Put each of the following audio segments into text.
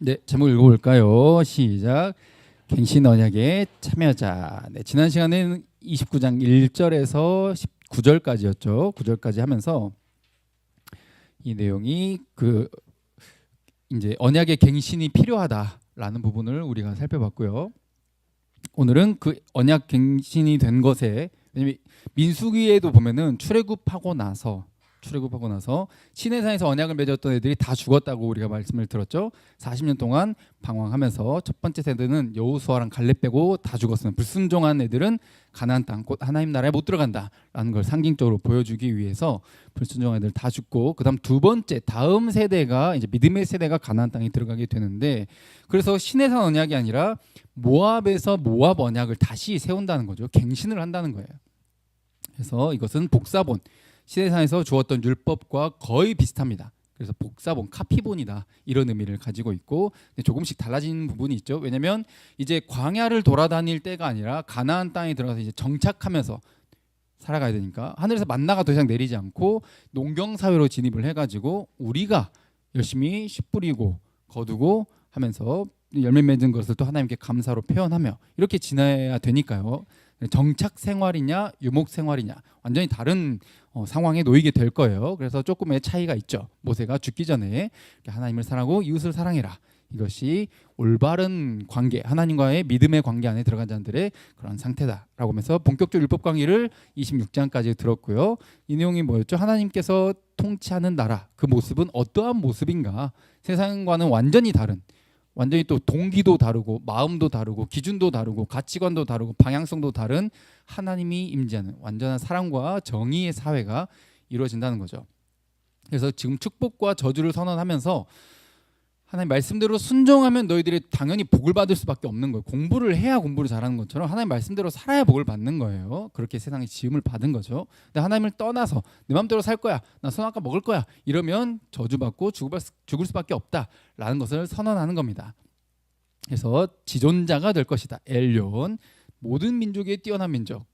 네, 제목 읽어볼까요? 시작. 갱신 언약의 참여자. 네, 지난 시간에는 29장 1절에서 19절까지였죠. 9절까지 하면서 이 내용이 이제 언약의 갱신이 필요하다라는 부분을 우리가 살펴봤고요. 오늘은 그 언약 갱신이 된 것에, 왜냐면 민수기에도 보면은 출애굽하고 나서 시내산에서 언약을 맺었던 애들이 다 죽었다고 우리가 말씀을 들었죠. 40년 동안 방황하면서 첫 번째 세대는 여호수아랑 갈렙 빼고 다 죽었으면 불순종한 애들은 가나안 땅 곧 하나님 나라에 못 들어간다라는 걸 상징적으로 보여주기 위해서 불순종한 애들 다 죽고, 그다음 두 번째 다음 세대가 이제 믿음의 세대가 가나안 땅에 들어가게 되는데, 그래서 시내산 언약이 아니라 모압에서 모압 언약을 다시 세운다는 거죠. 갱신을 한다는 거예요. 그래서 이것은 복사본, 시내산에서 주었던 율법과 거의 비슷합니다. 그래서 복사본, 카피본이다, 이런 의미를 가지고 있고, 조금씩 달라진 부분이 있죠. 왜냐하면 이제 광야를 돌아다닐 때가 아니라 가나안 땅에 들어가서 이제 정착하면서 살아가야 되니까 하늘에서 만나가 더 이상 내리지 않고 농경 사회로 진입을 해가지고 우리가 열심히 씨 뿌리고 거두고 하면서 열매 맺은 것을 또 하나님께 감사로 표현하며 이렇게 지내야 되니까요. 정착 생활이냐 유목 생활이냐 완전히 다른 상황에 놓이게 될 거예요. 그래서 조금의 차이가 있죠. 모세가 죽기 전에 하나님을 사랑하고 이웃을 사랑해라, 이것이 올바른 관계, 하나님과의 믿음의 관계 안에 들어간 자들의 그런 상태다라고 하면서 본격적 율법 강의를 26장까지 들었고요. 이 내용이 뭐였죠? 하나님께서 통치하는 나라, 그 모습은 어떠한 모습인가? 세상과는 완전히 다른, 완전히 또 동기도 다르고 마음도 다르고 기준도 다르고 가치관도 다르고 방향성도 다른 하나님이 임재하는 완전한 사랑과 정의의 사회가 이루어진다는 거죠. 그래서 지금 축복과 저주를 선언하면서 하나님 말씀대로 순종하면 너희들이 당연히 복을 받을 수밖에 없는 거예요. 공부를 해야 공부를 잘하는 것처럼 하나님 말씀대로 살아야 복을 받는 거예요. 그렇게 세상에 지음을 받은 거죠. 근데 하나님을 떠나서 내 마음대로 살 거야, 나 선악과 먹을 거야, 이러면 저주받고 죽을 수밖에 없다라는 것을 선언하는 겁니다. 그래서 지존자가 될 것이다. 엘yon, 모든 민족의 뛰어난 민족.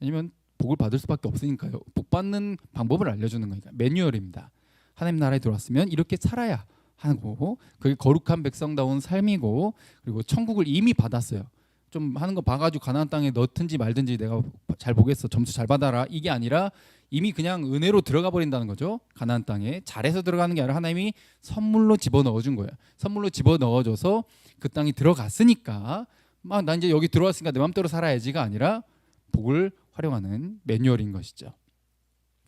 왜냐면 복을 받을 수밖에 없으니까요. 복 받는 방법을 알려주는 거니까 매뉴얼입니다. 하나님 나라에 들어왔으면 이렇게 살아야 하고, 그게 거룩한 백성다운 삶이고, 그리고 천국을 이미 받았어요. 좀 하는 거 봐가지고 가나안 땅에 넣든지 말든지 내가 잘 보겠어, 점수 잘 받아라, 이게 아니라 이미 그냥 은혜로 들어가 버린다는 거죠. 가나안 땅에 잘해서 들어가는 게 아니라 하나님이 선물로 집어넣어 준 거예요. 선물로 집어넣어줘서 그 땅이 들어갔으니까 막 나 이제 여기 들어왔으니까 내 맘대로 살아야지가 아니라 복을 활용하는 매뉴얼인 것이죠.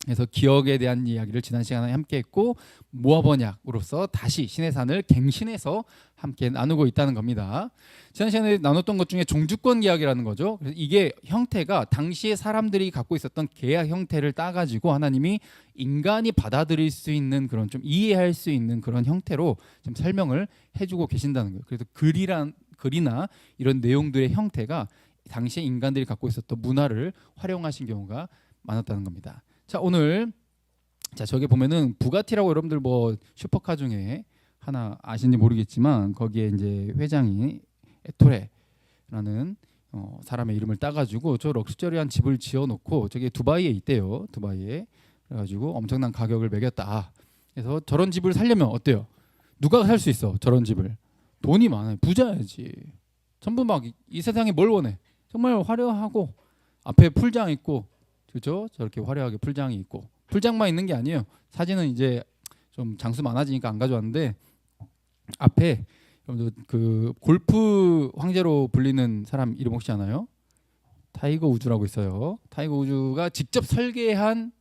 그래서 기억에 대한 이야기를 지난 시간에 함께 했고, 모압 언약으로서 다시 시내산을 갱신해서 함께 나누고 있다는 겁니다. 지난 시간에 나눴던 것 중에 종주권 계약이라는 거죠. 그래서 이게 형태가 당시에 사람들이 갖고 있었던 계약 형태를 따가지고 하나님이 인간이 받아들일 수 있는 그런, 좀 이해할 수 있는 그런 형태로 좀 설명을 해주고 계신다는 거예요. 그래서 글이나 이런 내용들의 형태가 당시에 인간들이 갖고 있었던 문화를 활용하신 경우가 많았다는 겁니다. 자, 오늘 저기 보면은 부가티라고, 여러분들 뭐 슈퍼카 중에 하나 아시는지 모르겠지만 거기에 이제 회장이 에토레라는 사람의 이름을 따가지고 저 럭셔리한 집을 지어놓고 저게 두바이에 있대요. 두바이에. 그래가지고 엄청난 가격을 매겼다. 그래서 저런 집을 살려면 어때요? 누가 살 수 있어? 저런 집을. 돈이 많아요. 부자야지. 전부 막 이 세상에 뭘 원해? 정말 화려하고 앞에 풀장 있고, 그렇죠? 저렇게 화려하게 풀장이 있고, 풀장만 있는 게 아니에요. 사진은 이제 좀 장수 많아지니까 안 가져왔는데, 앞에 그 골프 황제로 불리는 사람 이름 혹시 아나요? 타이거 우즈라고 있어요. 타이거 우즈가 직접 설계한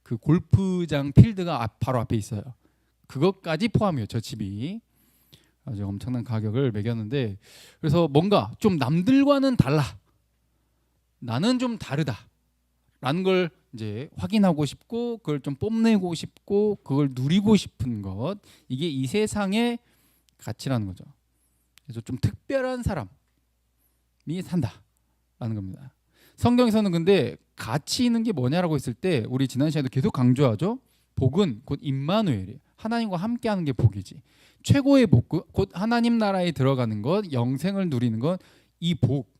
그 골프장 필드가 바로 앞에 있어요. 그것까지 포함이에요. 저 집이. 아주 엄청난 가격을 매겼는데, 그래서 뭔가 좀 남들과는 달라, 나는 좀 다르다 라는 걸 이제 확인하고 싶고, 그걸 좀 뽐내고 싶고, 그걸 누리고 싶은 것, 이게 이 세상의 가치라는 거죠. 그래서 좀 특별한 사람이 산다라는 겁니다. 성경에서는 근데 가치 있는 게 뭐냐라고 했을 때 우리 지난 시간에도 계속 강조하죠. 복은 곧 임마누엘이에요. 하나님과 함께하는 게 복이지. 최고의 복, 곧 하나님 나라에 들어가는 것, 영생을 누리는 것, 이 복,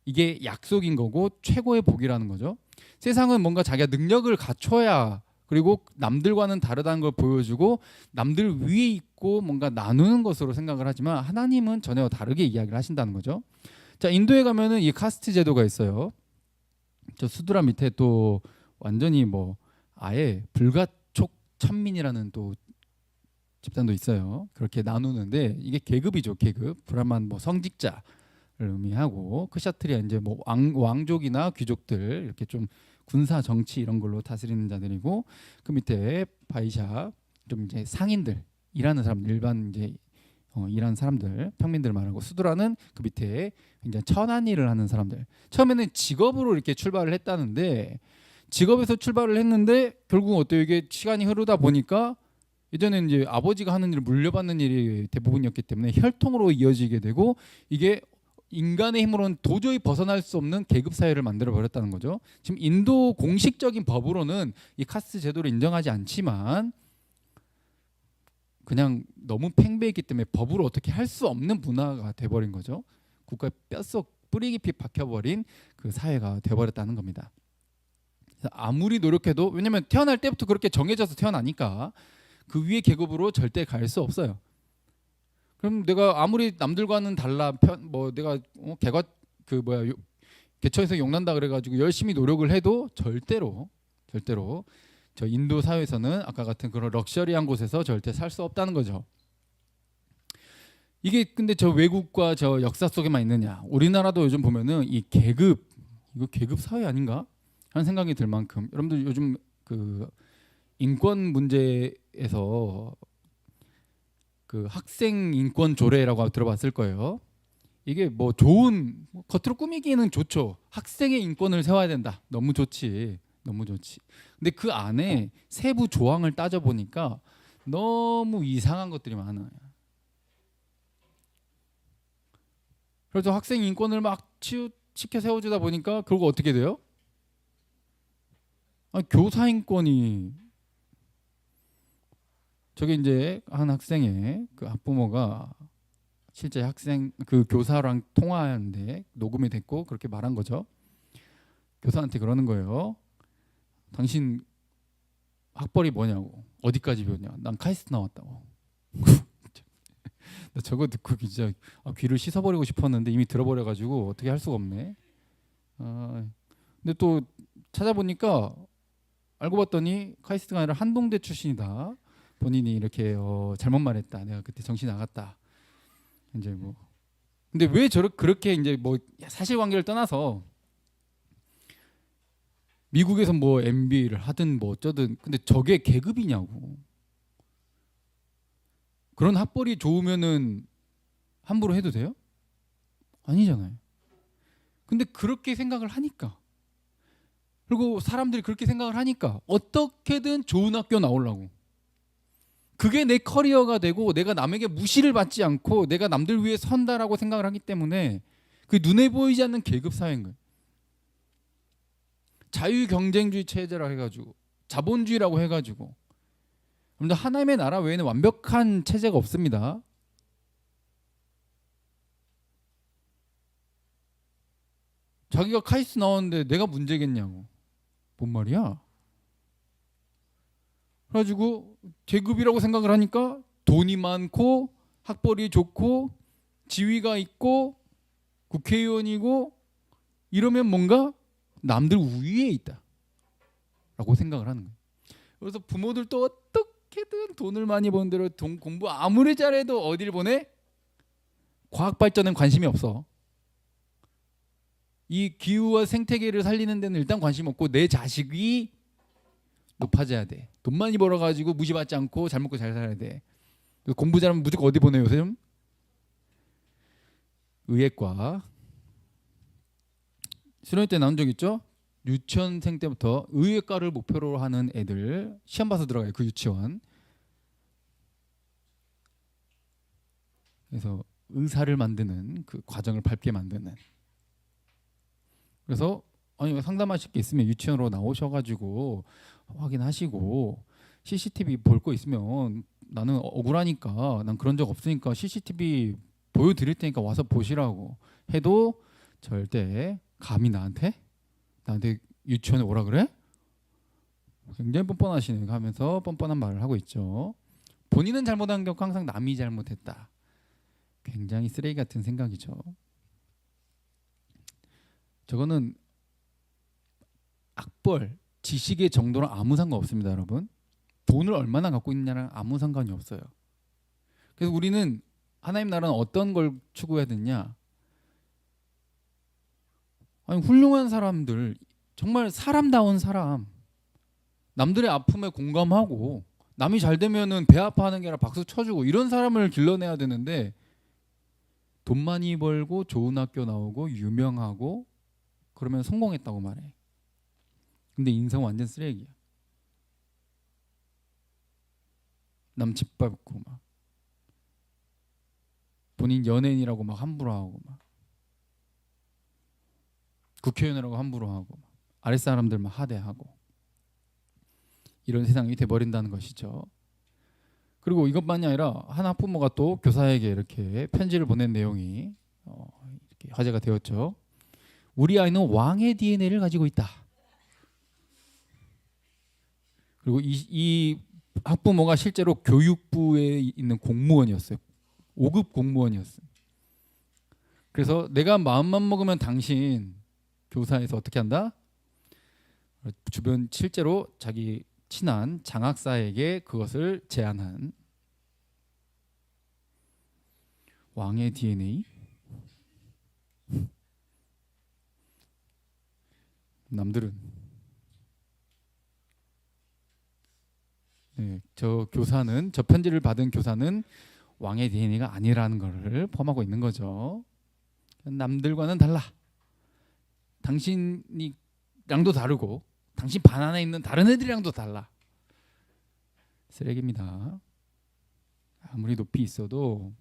이게 약속인 거고 최고의 복이라는 거죠. 세상은 뭔가 자기가 능력을 갖춰야 그리고 남들과는 다르다는 걸 보여주고 남들 위에 있고 뭔가 나누는 것으로 생각을 하지만 하나님은 전혀 다르게 이야기를 하신다는 거죠. 자, 인도에 가면은 이 카스트 제도가 있어요. 저 수드라 밑에 또 완전히 뭐 아예 불가촉 천민이라는 또 집단도 있어요. 그렇게 나누는데 이게 계급이죠. 계급. 브라만 뭐 성직자를 의미하고 크샤트리아 이제 뭐 왕족이나 귀족들 이렇게 좀 군사 정치 이런 걸로 다스리는 자들이고 그 밑에 바이샤 좀 이제 상인들 일하는 사람 일반 이제 일하는 사람들 평민들 말하고 수드라는 그 밑에 굉장히 천한 일을 하는 사람들. 처음에는 직업으로 이렇게 출발을 했다는데 직업에서 출발을 했는데 결국 어때요? 이게 시간이 흐르다 보니까 예전에는 이제 아버지가 하는 일을 물려받는 일이 대부분이었기 때문에 혈통으로 이어지게 되고 이게 인간의 힘으로는 도저히 벗어날 수 없는 계급 사회를 만들어 버렸다는 거죠. 지금 인도 공식적인 법으로는 이 카스트 제도를 인정하지 않지만 그냥 너무 팽배했기 때문에 법으로 어떻게 할 수 없는 문화가 돼버린 거죠. 국가의 뼛속 뿌리 깊이 박혀버린 그 사회가 돼버렸다는 겁니다. 아무리 노력해도 왜냐하면 태어날 때부터 그렇게 정해져서 태어나니까 그 위의 계급으로 절대 갈 수 없어요. 그럼 내가 아무리 남들과는 달라 뭐 내가 개과 개처에서 용난다 그래가지고 열심히 노력을 해도 절대로 저 인도 사회에서는 아까 같은 그런 럭셔리한 곳에서 절대 살 수 없다는 거죠. 이게 근데 저 외국과 저 역사 속에만 있느냐? 우리나라도 요즘 보면은 이 이거 계급 사회 아닌가? 하는 생각이 들 만큼 여러분들 요즘 그 인권 문제에서 그 학생 인권 조례라고 들어봤을 거예요. 이게 뭐 좋은 겉으로 꾸미기는 좋죠. 학생의 인권을 세워야 된다. 너무 좋지. 근데 그 안에 세부 조항을 따져 보니까 너무 이상한 것들이 많아요. 그래서 학생 인권을 막 치켜 세워주다 보니까 결국 어떻게 돼요? 교사 인권이 저게 이제 한 학생의 그 학부모가 실제 학생 그 교사랑 통화하는데 녹음이 됐고 그렇게 말한 거죠. 교사한테 그러는 거예요. 당신 학벌이 뭐냐고. 어디까지 배웠냐. 난 카이스트 나왔다고. 나 저거 듣고 진짜 귀를 씻어버리고 싶었는데 이미 들어버려가지고 어떻게 할 수가 없네. 근데 또 찾아보니까 알고 봤더니 카이스트가 아니라 한동대 출신이다. 본인이 이렇게 잘못 말했다. 내가 그때 정신 나갔다. 이제 뭐 근데 왜 그렇게 이제 뭐 사실관계를 떠나서 미국에서 뭐 MBA를 하든 뭐 어쩌든 근데 저게 계급이냐고. 그런 학벌이 좋으면은 함부로 해도 돼요? 아니잖아요. 근데 그렇게 생각을 하니까 그리고 사람들이 그렇게 생각을 하니까 어떻게든 좋은 학교 나오려고 그게 내 커리어가 되고 내가 남에게 무시를 받지 않고 내가 남들 위해 선다라고 생각을 하기 때문에 그 눈에 보이지 않는 계급 사회인 거예요. 자유경쟁주의 체제라 해가지고 자본주의라고 해가지고 여러분들 하나님의 나라 외에는 완벽한 체제가 없습니다. 자기가 카이스트 나왔는데 내가 문제겠냐고. 뭔 말이야? 그래가지고 계급이라고 생각을 하니까 돈이 많고 학벌이 좋고 지위가 있고 국회의원이고 이러면 뭔가 남들 우위에 있다 라고 생각을 하는 거예요. 그래서 부모들도 어떻게든 돈을 많이 버는 대로 공부 아무리 잘해도 어디를 보내? 과학 발전엔 관심이 없어. 이 기후와 생태계를 살리는 데는 일단 관심 없고 내 자식이 높아져야 돼. 돈 많이 벌어가지고 무시받지 않고 잘 먹고 잘 살아야 돼. 공부 잘하면 무조건 어디 보내요 요즘? 의예과. 수련회 때 나온 적 있죠? 유치원생 때부터 의예과를 목표로 하는 애들 시험 봐서 들어가요. 그 유치원. 그래서 의사를 만드는 그 과정을 밟게 만드는. 그래서 아니 상담하실 게 있으면 유치원으로 나오셔가지고 확인하시고 CCTV 볼 거 있으면 나는 억울하니까 난 그런 적 없으니까 CCTV 보여드릴 테니까 와서 보시라고 해도 절대 감히 나한테 유치원에 오라 그래? 굉장히 뻔뻔하시네 하면서 뻔뻔한 말을 하고 있죠. 본인은 잘못한 게 항상 남이 잘못했다. 굉장히 쓰레기 같은 생각이죠. 저거는 악벌, 지식의 정도랑 아무 상관없습니다, 여러분. 돈을 얼마나 갖고 있느냐랑 아무 상관이 없어요. 그래서 우리는 하나님 나라는 어떤 걸 추구해야 되냐? 아니, 훌륭한 사람들, 정말 사람다운 사람, 남들의 아픔에 공감하고 남이 잘 되면은 배 아파하는 게 아니라 박수 쳐주고 이런 사람을 길러내야 되는데, 돈 많이 벌고 좋은 학교 나오고 유명하고 그러면 성공했다고 말해. 근데 인성 완전 쓰레기야. 남 집 밟고 막 본인 연예인이라고 막 함부로 하고 막 국회의원이라고 함부로 하고 막 아랫사람들 막 하대하고 이런 세상이 돼버린다는 것이죠. 그리고 이것만이 아니라 한 학부모가 또 교사에게 이렇게 편지를 보낸 내용이 이렇게 화제가 되었죠. 우리 아이는 왕의 DNA를 가지고 있다. 그리고 이 학부모가 실제로 교육부에 있는 공무원이었어요. 5급 공무원이었어요. 그래서 내가 마음만 먹으면 당신 교사에서 어떻게 한다? 주변 실제로 자기 친한 장학사에게 그것을 제안한. 왕의 DNA? 남들은 저 교사는, 저 편지를 받은 교사는 왕의 DNA가 아니라는 것을 포함하고 있는 거죠. 남들과는 달라. 당신이랑도 다르고 당신 반 안에 있는 다른 애들이랑도 달라. 쓰레기입니다. 아무리 높이 있어도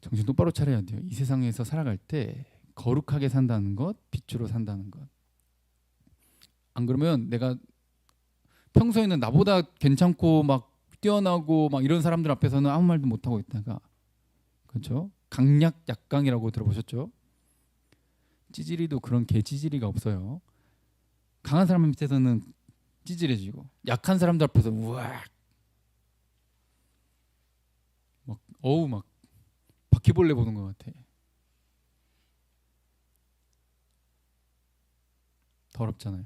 정신 똑바로 차려야 돼요. 이 세상에서 살아갈 때 거룩하게 산다는 것, 빛으로 산다는 것. 안 그러면 내가 평소에는 나보다 괜찮고 막 뛰어나고 막 이런 사람들 앞에서는 아무 말도 못하고 있다가, 그렇죠? 강약 약강이라고 들어보셨죠? 찌질이도 그런 개찌질이가 없어요. 강한 사람 밑에서는 찌질해지고 약한 사람들 앞에서 우악 막 어우 막 바퀴벌레 보는 것 같아. 더럽잖아요.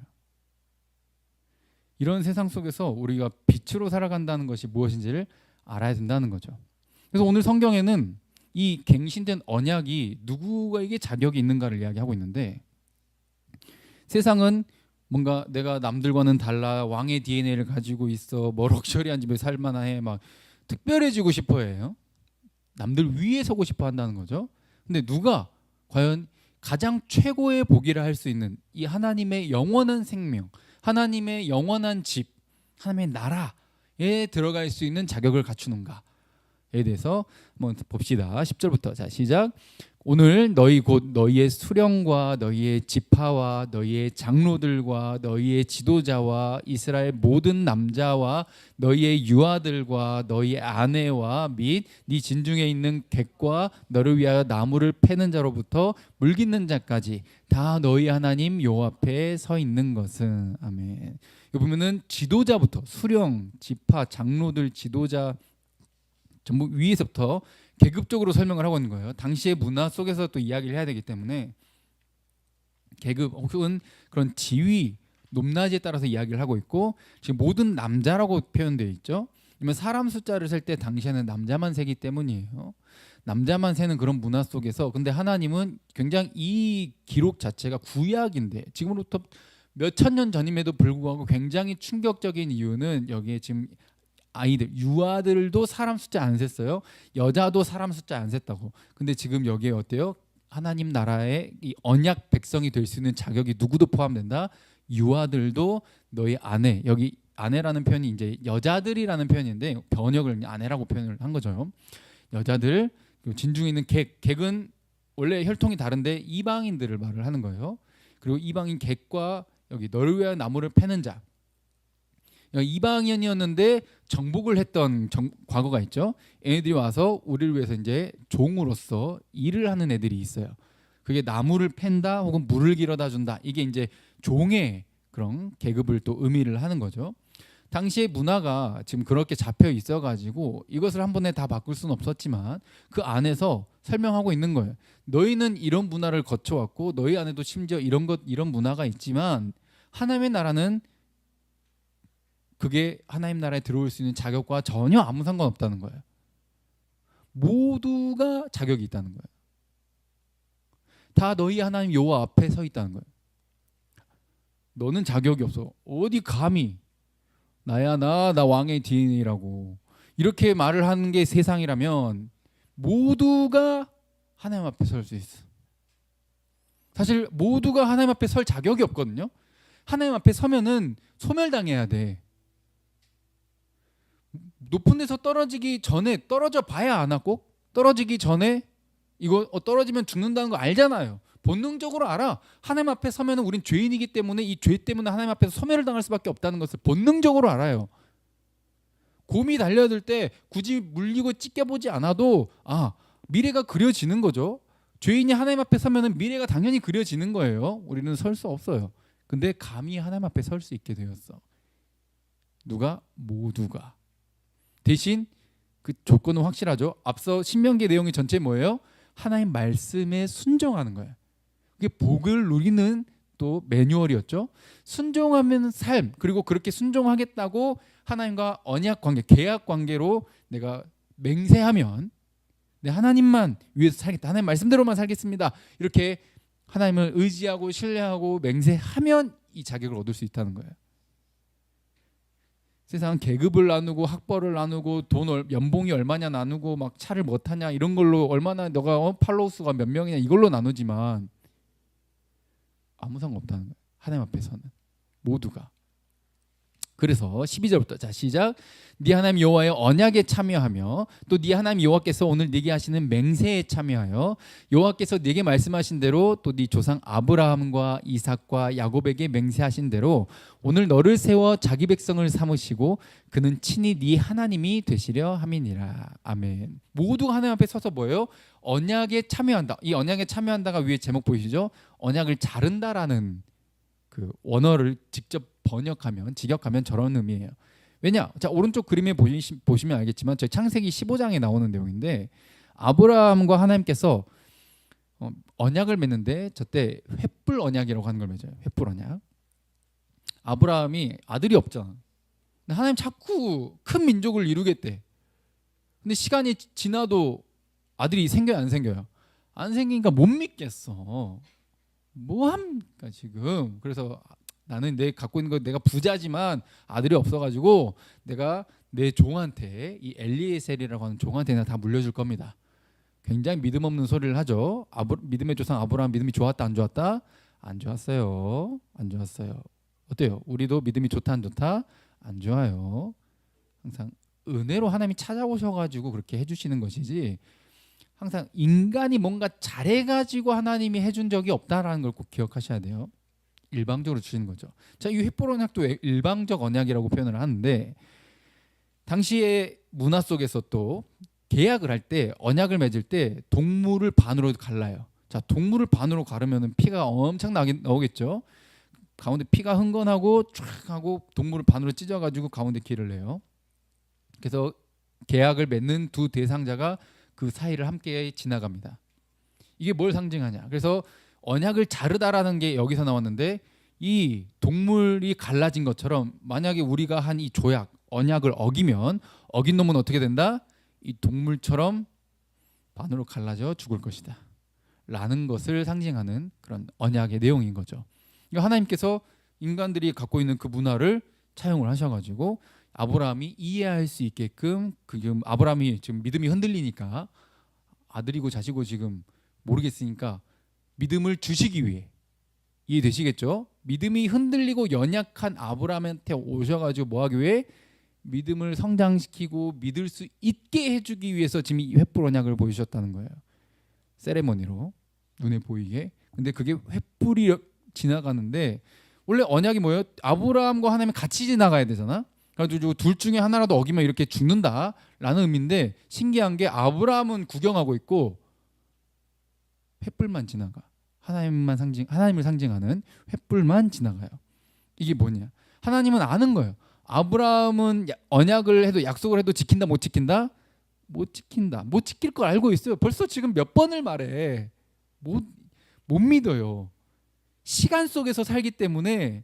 이런 세상 속에서 우리가 빛으로 살아간다는 것이 무엇인지를 알아야 된다는 거죠. 그래서 오늘 성경에는 이 갱신된 언약이 누구에게 자격이 있는가를 이야기하고 있는데, 세상은 뭔가 내가 남들과는 달라, 왕의 DNA를 가지고 있어, 뭐 럭셔리한 집에 살만해, 막 특별해지고 싶어해요. 남들 위에 서고 싶어 한다는 거죠. 근데 누가 과연 가장 최고의 복이라 할 수 있는 이 하나님의 영원한 생명, 하나님의 영원한 집, 하나님의 나라에 들어갈 수 있는 자격을 갖추는가에 대해서 한번 봅시다. 10절부터 자 시작. 오늘 너희 곧 너희의 수령과 너희의 지파와 너희의 장로들과 너희의 지도자와 이스라엘 모든 남자와 너희의 유아들과 너희의 아내와 및 네 진중에 있는 객과 너를 위하여 나무를 패는 자로부터 물 깃는 자까지 다 너희 하나님 여호와 앞에 서 있는 것은. 아멘. 여기 보면은 지도자부터 수령, 지파, 장로들, 지도자 전부 위에서부터 계급적으로 설명을 하고 있는 거예요. 당시의 문화 속에서 또 이야기를 해야 되기 때문에 계급 혹은 그런 지위, 높낮이에 따라서 이야기를 하고 있고, 지금 모든 남자라고 표현되어 있죠. 그러면 사람 숫자를 셀 때 당시에는 남자만 세기 때문이에요. 남자만 세는 그런 문화 속에서, 근데 하나님은 굉장히 이 기록 자체가 구약인데 지금으로부터 몇 천 년 전임에도 불구하고 굉장히 충격적인 이유는 여기에 지금 아이들, 유아들도 사람 숫자 안 셌어요. 여자도 사람 숫자 안 셌다고. 근데 지금 여기에 어때요? 하나님 나라의 이 언약 백성이 될 수 있는 자격이 누구도 포함된다. 유아들도 너희 아내, 여기 아내라는 표현이 이제 여자들이라는 표현인데 번역을 아내라고 표현을 한 거죠. 여자들, 진중에 있는 객은 원래 혈통이 다른데 이방인들을 말을 하는 거예요. 그리고 이방인 객과 여기 너를 위하여 나무를 패는 자, 이방인이었는데 정복을 했던 과거가 있죠. 얘네들이 와서 우리를 위해서 이제 종으로서 일을 하는 애들이 있어요. 그게 나무를 팬다 혹은 물을 길어다 준다. 이게 이제 종의 그런 계급을 또 의미를 하는 거죠. 당시의 문화가 지금 그렇게 잡혀 있어가지고 이것을 한 번에 다 바꿀 수는 없었지만 그 안에서 설명하고 있는 거예요. 너희는 이런 문화를 거쳐왔고 너희 안에도 심지어 이런 문화가 있지만 하나님의 나라는 그게 하나님 나라에 들어올 수 있는 자격과 전혀 아무 상관없다는 거예요. 모두가 자격이 있다는 거예요. 다 너희 하나님 여호와 앞에 서 있다는 거예요. 너는 자격이 없어. 어디 감히 나야 나 왕의 디인이라고 이렇게 말을 하는 게 세상이라면 모두가 하나님 앞에 설 수 있어. 사실 모두가 하나님 앞에 설 자격이 없거든요. 하나님 앞에 서면은 소멸당해야 돼. 높은 데서 떨어지기 전에 떨어져 봐야 아나 꼭? 떨어지기 전에 이거 떨어지면 죽는다는 거 알잖아요. 본능적으로 알아. 하나님 앞에 서면은 우린 죄인이기 때문에 이 죄 때문에 하나님 앞에서 소멸을 당할 수밖에 없다는 것을 본능적으로 알아요. 곰이 달려들 때 굳이 물리고 찢겨보지 않아도 미래가 그려지는 거죠. 죄인이 하나님 앞에 서면은 미래가 당연히 그려지는 거예요. 우리는 설 수 없어요. 근데 감히 하나님 앞에 설 수 있게 되었어. 누가? 모두가. 대신 그 조건은 확실하죠. 앞서 신명기 내용이 전체 뭐예요? 하나님 말씀에 순종하는 거예요. 그게 복을 누리는 또 매뉴얼이었죠. 순종하면 삶, 그리고 그렇게 순종하겠다고 하나님과 언약 관계, 계약 관계로 내가 맹세하면 내 하나님만 위해서 살겠다. 하나님 말씀대로만 살겠습니다. 이렇게 하나님을 의지하고 신뢰하고 맹세하면 이 자격을 얻을 수 있다는 거예요. 세상은 계급을 나누고 학벌을 나누고 연봉이 얼마냐 나누고 막 차를 뭐 타냐 이런 걸로 얼마나 너가 팔로우 수가 몇 명이냐 이걸로 나누지만 아무 상관없다는 거예요. 하나님 앞에서는 모두가. 그래서 12절부터 자 시작. 네 하나님 여호와의 언약에 참여하며 또 네 하나님 여호와께서 오늘 네게 하시는 맹세에 참여하여 여호와께서 네게 말씀하신 대로 또 네 조상 아브라함과 이삭과 야곱에게 맹세하신 대로 오늘 너를 세워 자기 백성을 삼으시고 그는 친히 네 하나님이 되시려 함이니라. 아멘. 모두가 하나님 앞에 서서 뭐예요? 언약에 참여한다. 이 언약에 참여한다가 위에 제목 보이시죠? 언약을 자른다라는 그 원어를 직접 번역하면 직역하면 저런 의미예요. 왜냐? 자 오른쪽 그림에 보시면 알겠지만 저희 창세기 15장에 나오는 내용인데 아브라함과 하나님께서 언약을 맺는데 저때 횃불 언약이라고 하는 걸 맺어요. 횃불 언약. 아브라함이 아들이 없잖아. 근데 하나님 자꾸 큰 민족을 이루겠대. 근데 시간이 지나도 아들이 생겨요, 안 생겨요? 안 생기니까 못 믿겠어. 뭐 합니까 지금? 그래서 나는 내 갖고 있는 거 내가 부자지만 아들이 없어가지고 내가 내 종한테 이 엘리에셀이라고 하는 종한테 내가 다 물려줄 겁니다. 굉장히 믿음 없는 소리를 하죠. 믿음의 조상 아브라함 믿음이 좋았다 안 좋았다? 안 좋았어요. 안 좋았어요. 어때요? 우리도 믿음이 좋다 안 좋다? 안 좋아요. 항상 은혜로 하나님이 찾아오셔가지고 그렇게 해주시는 것이지 항상 인간이 뭔가 잘해가지고 하나님이 해준 적이 없다라는 걸 꼭 기억하셔야 돼요. 일방적으로 주시는 거죠. 자, 이 횃불 언약도 일방적 언약이라고 표현을 하는데 당시의 문화 속에서 또 계약을 할 때 언약을 맺을 때 동물을 반으로 갈라요. 자, 동물을 반으로 가르면 피가 엄청 나오겠죠. 가운데 피가 흥건하고 쫙 하고 동물을 반으로 찢어가지고 가운데 길을 내요. 그래서 계약을 맺는 두 대상자가 그 사이를 함께 지나갑니다. 이게 뭘 상징하냐? 그래서 언약을 자르다라는 게 여기서 나왔는데 이 동물이 갈라진 것처럼 만약에 우리가 한 이 조약, 언약을 어기면 어긴 놈은 어떻게 된다? 이 동물처럼 반으로 갈라져 죽을 것이다. 라는 것을 상징하는 그런 언약의 내용인 거죠. 그러니까 하나님께서 인간들이 갖고 있는 그 문화를 차용을 하셔가지고 아브라함이 이해할 수 있게끔 지금 아브라함이 지금 믿음이 흔들리니까 아들이고 자식이고 지금 모르겠으니까 믿음을 주시기 위해 이해되시겠죠? 믿음이 흔들리고 연약한 아브라함한테 오셔가지고 뭐하기 위해 믿음을 성장시키고 믿을 수 있게 해주기 위해서 지금 이 횃불 언약을 보여주셨다는 거예요. 세레머니로 눈에 보이게. 근데 그게 횃불이 지나가는데 원래 언약이 뭐예요? 아브라함과 하나님이 같이 지나가야 되잖아. 그래가지고 둘 중에 하나라도 어기면 이렇게 죽는다라는 의미인데 신기한 게 아브라함은 구경하고 있고 횃불만 지나가. 하나님을 상징하는 횃불만 지나가요. 이게 뭐냐? 하나님은 아는 거예요. 아브라함은 언약을 해도 약속을 해도 지킨다 못 지킨다? 못 지킨다. 못 지킬 걸 알고 있어요. 벌써 지금 몇 번을 말해. 못 믿어요. 시간 속에서 살기 때문에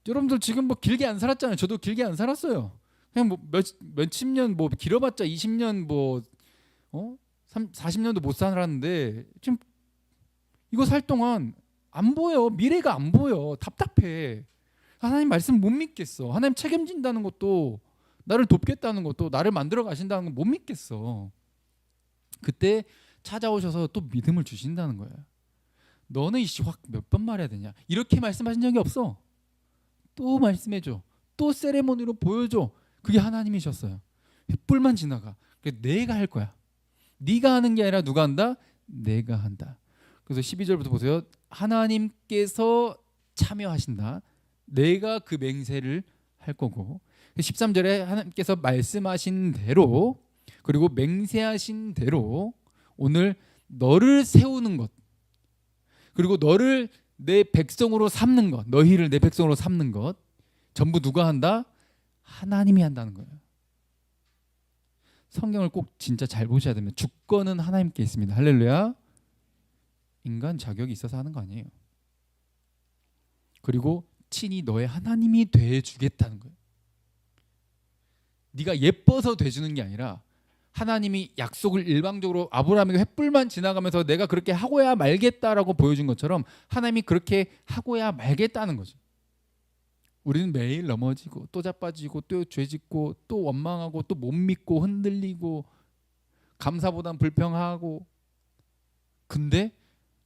여러분들 지금 뭐 길게 안 살았잖아요. 저도 길게 안 살았어요. 그냥 뭐 몇십 년 뭐 길어봤자 20년 뭐 40년도 못 살았는데 지금 이거 살 동안 안 보여. 미래가 안 보여. 답답해. 하나님 말씀 못 믿겠어. 하나님 책임진다는 것도 나를 돕겠다는 것도 나를 만들어 가신다는 건 못 믿겠어. 그때 찾아오셔서 또 믿음을 주신다는 거예요. 너는 이씨 확 몇 번 말해야 되냐? 이렇게 말씀하신 적이 없어. 또 말씀해줘. 또 세레모니로 보여줘. 그게 하나님이셨어요. 횃불만 지나가. 내가 할 거야. 네가 하는 게 아니라 누가 한다? 내가 한다. 그래서 12절부터 보세요. 하나님께서 참여하신다. 내가 그 맹세를 할 거고 13절에 하나님께서 말씀하신 대로 그리고 맹세하신 대로 오늘 너를 세우는 것 그리고 너를 내 백성으로 삼는 것 너희를 내 백성으로 삼는 것 전부 누가 한다? 하나님이 한다는 거예요. 성경을 꼭 진짜 잘 보셔야 됩니다. 주권은 하나님께 있습니다. 할렐루야. 인간 자격이 있어서 하는 거 아니에요. 그리고 친히 너의 하나님이 돼주겠다는 거예요. 네가 예뻐서 돼주는 게 아니라 하나님이 약속을 일방적으로 아브라함에게 횃불만 지나가면서 내가 그렇게 하고야 말겠다라고 보여준 것처럼 하나님이 그렇게 하고야 말겠다는 거죠. 우리는 매일 넘어지고 또 자빠지고 또 죄짓고 또 원망하고 또 못 믿고 흔들리고 감사보단 불평하고 근데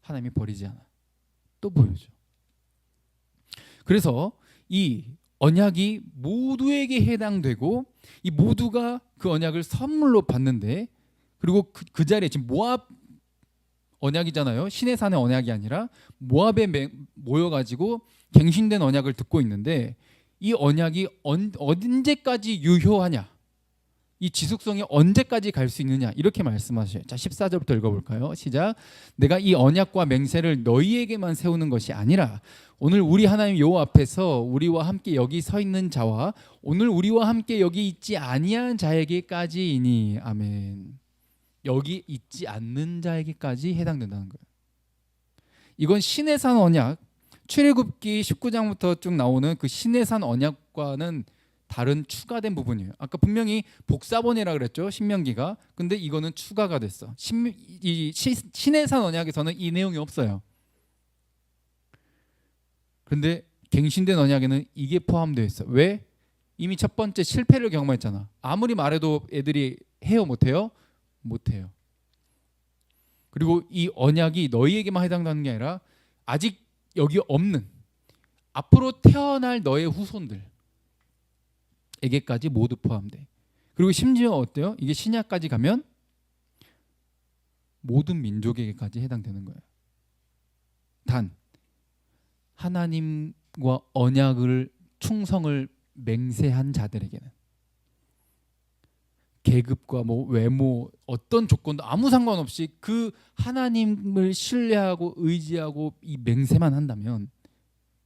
하나님이 버리지 않아. 또 보여줘. 그래서 이 언약이 모두에게 해당되고 이 모두가 그 언약을 선물로 받는데 그리고 그 자리에 지금 모압 언약이잖아요. 시내산의 언약이 아니라 모압에 모여가지고 갱신된 언약을 듣고 있는데 이 언약이 언제까지 유효하냐? 이 지속성이 언제까지 갈 수 있느냐? 이렇게 말씀하셔요. 자, 14절부터 읽어볼까요? 시작. 내가 이 언약과 맹세를 너희에게만 세우는 것이 아니라 오늘 우리 하나님 여호와 앞에서 우리와 함께 여기 서 있는 자와 오늘 우리와 함께 여기 있지 아니한 자에게까지이니. 아멘. 여기 있지 않는 자에게까지 해당된다는 거예요. 이건 시내산 언약, 출애굽기 19장부터 쭉 나오는 그 시내산 언약과는 다른 추가된 부분이에요. 아까 분명히 복사본이라 그랬죠. 신명기가. 근데 이거는 추가가 됐어. 시내산 언약에서는 이 내용이 없어요. 그런데 갱신된 언약에는 이게 포함되어 있어. 왜? 이미 첫 번째 실패를 경험했잖아. 아무리 말해도 애들이 해요 못해요? 못해요. 그리고 이 언약이 너희에게만 해당되는 게 아니라 아직 여기 없는 앞으로 태어날 너의 후손들에게까지 모두 포함돼. 그리고 심지어 어때요? 이게 신약까지 가면 모든 민족에게까지 해당되는 거예요. 단 하나님과 언약을 충성을 맹세한 자들에게는 계급과 뭐 외모 어떤 조건도 아무 상관없이 그 하나님을 신뢰하고 의지하고 이 맹세만 한다면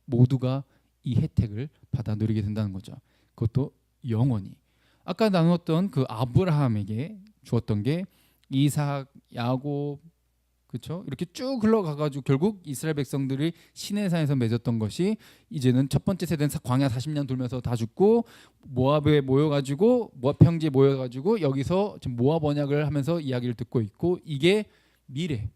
모두가 이 혜택을 받아 누리게 된다는 거죠. 그것도 영원히. 아까 나눴던 그 아브라함에게 주었던 게 이삭, 야곱, 그렇죠? 이렇게 쭉 흘러가가지고 결국 이스라엘 백성들이 시내산에서 맺었던 것이 이제는 첫 번째 세대는 광야 40년 돌면서 다 죽고 모압에 모여가지고 모압 평지에 모여가지고 여기서 지금 모압 언약을 하면서 이야기를 듣고 있고 이게 미래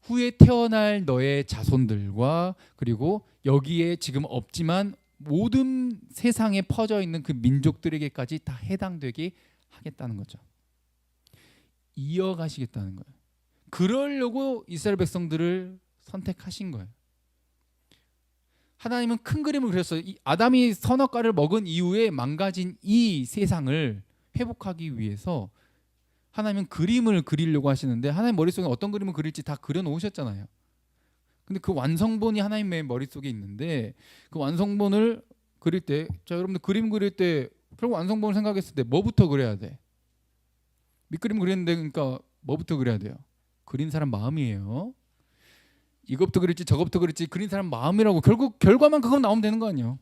후에 태어날 너의 자손들과 그리고 여기에 지금 없지만 모든 세상에 퍼져 있는 그 민족들에게까지 다 해당되게 하겠다는 거죠. 이어가시겠다는 거예요. 그러려고 이스라엘 백성들을 선택하신 거예요. 하나님은 큰 그림을 그렸어요. 아담이 선악과를 먹은 이후에 망가진 이 세상을 회복하기 위해서 하나님은 그림을 그리려고 하시는데 하나님 머릿속에 어떤 그림을 그릴지 다 그려놓으셨잖아요. 근데 그 완성본이 하나님의 머릿속에 있는데 그 완성본을 그릴 때 자 여러분들 그림 그릴 때 결국 완성본을 생각했을 때 뭐부터 그려야 돼? 밑그림 그리는데 그러니까 뭐부터 그려야 돼요? 그린 사람 마음이에요. 이것부터 그랬지 저것부터 그랬지 그린 사람 마음이라고 결국 결과만 그거 나오면 되는 거 아니에요.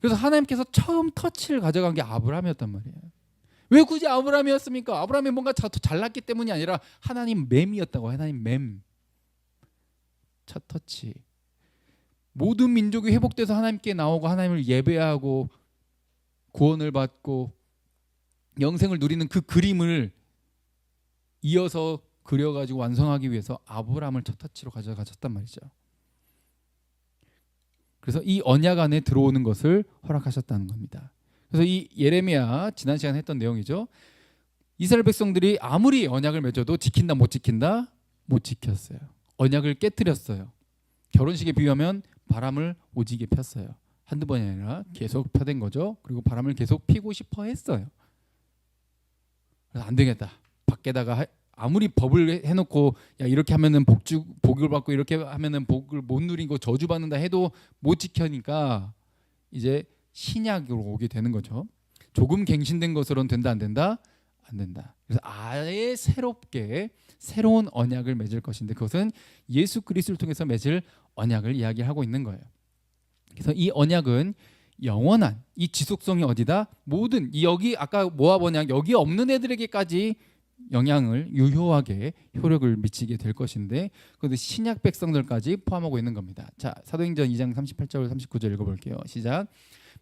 그래서 하나님께서 처음 터치를 가져간 게 아브라함이었단 말이에요. 왜 굳이 아브라함이었습니까? 아브라함이 뭔가 잘났기 때문이 아니라 하나님 맴이었다고. 하나님 맴. 첫 터치. 모든 민족이 회복돼서 하나님께 나오고 하나님을 예배하고 구원을 받고 영생을 누리는 그 그림을 이어서 그려가지고 완성하기 위해서 아브라함을 첫 터치로 가져가셨단 말이죠. 그래서 이 언약 안에 들어오는 것을 허락하셨다는 겁니다. 그래서 이 예레미야 지난 시간에 했던 내용이죠. 이스라엘 백성들이 아무리 언약을 맺어도 지킨다 못 지킨다? 못 지켰어요. 언약을 깨뜨렸어요. 결혼식에 비유하면 바람을 오지게 폈어요. 한두 번이 아니라 계속 펴댄 거죠. 그리고 바람을 계속 피고 싶어 했어요. 그래서 안 되겠다. 밖에다가 아무리 법을 해놓고 야 이렇게 하면은 복을 받고 이렇게 하면은 복을 못 누린 거 저주 받는다 해도 못 지켜니까 이제 신약으로 오게 되는 거죠. 조금 갱신된 것으로는 된다 안 된다? 안 된다. 그래서 아예 새롭게 새로운 언약을 맺을 것인데 그것은 예수 그리스도를 통해서 맺을 언약을 이야기하고 있는 거예요. 그래서 이 언약은 영원한 이 지속성이 어디다? 모든 여기 아까 모압 언약 여기 없는 애들에게까지 영향을 유효하게 효력을 미치게 될 것인데 그것도 신약 백성들까지 포함하고 있는 겁니다. 자, 사도행전 2장 38절 39절 읽어볼게요. 시작.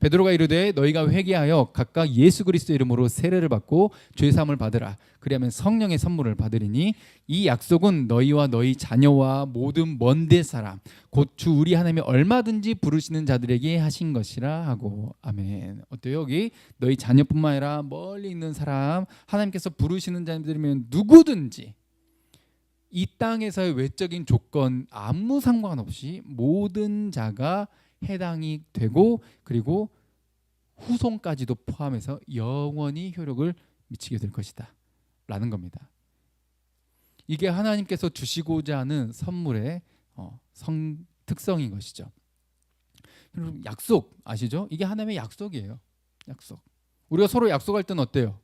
베드로가 이르되 너희가 회개하여 각각 예수 그리스도 이름으로 세례를 받고 죄 사함을 받으라. 그리하면 성령의 선물을 받으리니 이 약속은 너희와 너희 자녀와 모든 먼데 사람 곧 주 우리 하나님이 얼마든지 부르시는 자들에게 하신 것이라 하고. 아멘. 어때요? 여기 너희 자녀뿐만 아니라 멀리 있는 사람 하나님께서 부르시는 자들이면 누구든지 이 땅에서의 외적인 조건 아무 상관없이 모든 자가 해당이 되고 그리고 후손까지도 포함해서 영원히 효력을 미치게 될 것이다 라는 겁니다. 이게 하나님께서 주시고자 하는 선물의 특성인 것이죠. 여러분 약속 아시죠? 이게 하나님의 약속이에요. 약속. 우리가 서로 약속할 때는 어때요?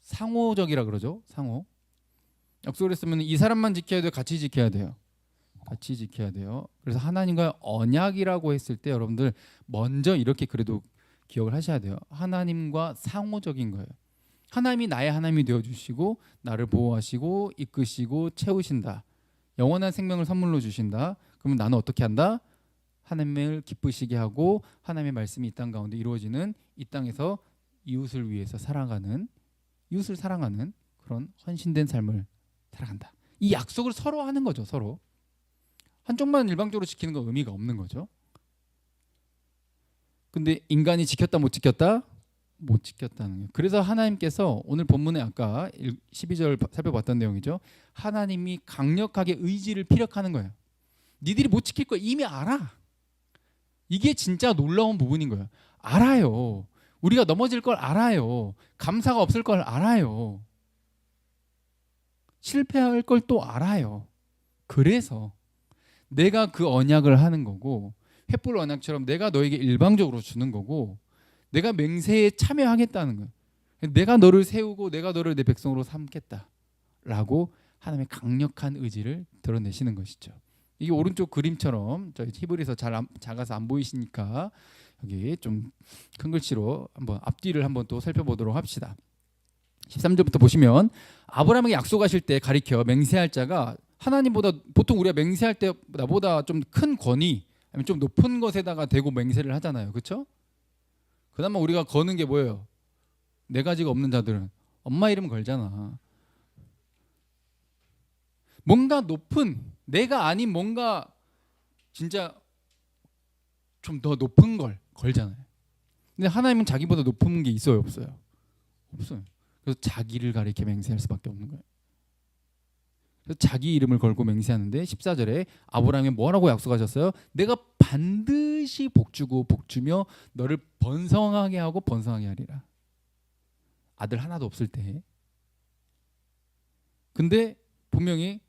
상호적이라 그러죠. 상호. 약속을 했으면 이 사람만 지켜야 돼요? 같이 지켜야 돼요? 같이 지켜야 돼요. 그래서 하나님과 언약이라고 했을 때 여러분들 먼저 이렇게 그래도 기억을 하셔야 돼요. 하나님과 상호적인 거예요. 하나님이 나의 하나님이 되어주시고 나를 보호하시고 이끄시고 채우신다. 영원한 생명을 선물로 주신다. 그러면 나는 어떻게 한다? 하나님을 기쁘시게 하고 하나님의 말씀이 이 땅 가운데 이루어지는 이 땅에서 이웃을 위해서 살아가는 이웃을 사랑하는 그런 헌신된 삶을 살아간다. 이 약속을 서로 하는 거죠. 서로. 한쪽만 일방적으로 지키는 건 의미가 없는 거죠. 근데 인간이 지켰다 못 지켰다? 못 지켰다는 거예요. 그래서 하나님께서 오늘 본문에 아까 12절 살펴봤던 내용이죠. 하나님이 강력하게 의지를 피력하는 거예요. 니들이 못 지킬 거 이미 알아. 이게 진짜 놀라운 부분인 거예요. 알아요. 우리가 넘어질 걸 알아요. 감사가 없을 걸 알아요. 실패할 걸 또 알아요. 그래서 내가 그 언약을 하는 거고 횃불 언약처럼 내가 너에게 일방적으로 주는 거고 내가 맹세에 참여하겠다는 거예요. 내가 너를 세우고 내가 너를 내 백성으로 삼겠다라고 하나님의 강력한 의지를 드러내시는 것이죠. 이게 오른쪽 그림처럼 저희 히브리서 작아서 안 보이시니까 여기 좀 큰 글씨로 한번 앞뒤를 한번 또 살펴보도록 합시다. 13절부터 보시면 아브라함에게 약속하실 때 가리켜 맹세할 자가 하나님보다 보통 우리가 맹세할 때 나보다 좀 큰 권위 아니면 좀 높은 것에다가 대고 맹세를 하잖아요. 그렇죠? 그나마 우리가 거는 게 뭐예요? 네 가지가 없는 자들은 엄마 이름 걸잖아. 뭔가 높은 내가 아닌 뭔가 진짜 좀 더 높은 걸 걸잖아요. 근데 하나님은 자기보다 높은 게 있어요, 없어요? 없어요. 그래서 자기를 가리켜 맹세할 수밖에 없는 거예요. 그래서 자기 이름을 걸고 맹세하는데 14절에 아브라함이 뭐라고 약속하셨어요? 내가 반드시 복주고 복주며 너를 번성하게 하고 번성하게 하리라. 아들 하나도 없을 때. 근데 분명히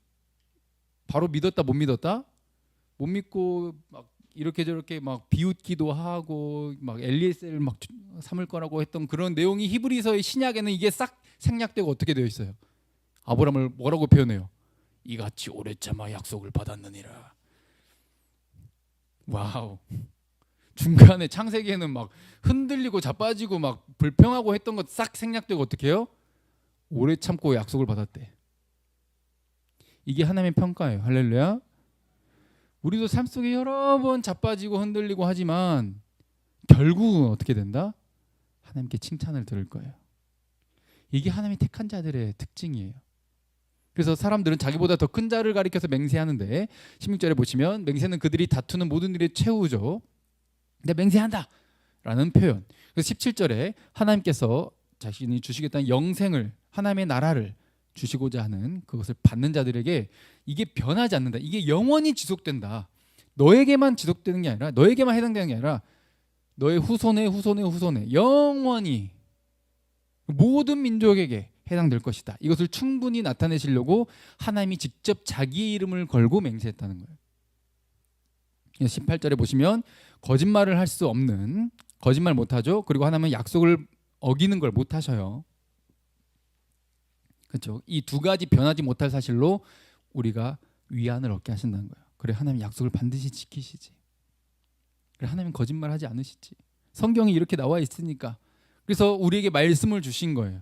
바로 믿었다 못 믿었다? 못 믿고 막 이렇게 저렇게 막 비웃기도 하고 막 엘리에셀을 막 삼을 거라고 했던 그런 내용이 히브리서의 신약에는 이게 싹 생략되고 어떻게 되어 있어요? 아브라함을 뭐라고 표현해요? 이같이 오래 참아 약속을 받았느니라. 와우. 중간에 창세기에는 막 흔들리고 자빠지고 막 불평하고 했던 것 싹 생략되고 어떻게 해요? 오래 참고 약속을 받았대. 이게 하나님의 평가예요. 할렐루야. 우리도 삶 속에 여러 번 자빠지고 흔들리고 하지만 결국은 어떻게 된다? 하나님께 칭찬을 들을 거예요. 이게 하나님이 택한 자들의 특징이에요. 그래서 사람들은 자기보다 더 큰 자를 가리켜서 맹세하는데 16절에 보시면 맹세는 그들이 다투는 모든 일의 최후죠. 근데 맹세한다 라는 표현. 그래서 17절에 하나님께서 자신이 주시겠다는 영생을, 하나님의 나라를 주시고자 하는 그것을 받는 자들에게 이게 변하지 않는다. 이게 영원히 지속된다. 너에게만 지속되는 게 아니라, 너에게만 해당되는 게 아니라 너의 후손의 후손의 후손의 영원히 모든 민족에게 해당될 것이다. 이것을 충분히 나타내시려고 하나님이 직접 자기의 이름을 걸고 맹세했다는 거예요. 18절에 보시면 거짓말을 할 수 없는, 거짓말 못하죠. 그리고 하나님은 약속을 어기는 걸 못하셔요. 그렇죠. 이 두 가지 변하지 못할 사실로 우리가 위안을 얻게 하신다는 거예요. 그래, 하나님 약속을 반드시 지키시지. 그래, 하나님 거짓말하지 않으시지. 성경이 이렇게 나와 있으니까. 그래서 우리에게 말씀을 주신 거예요.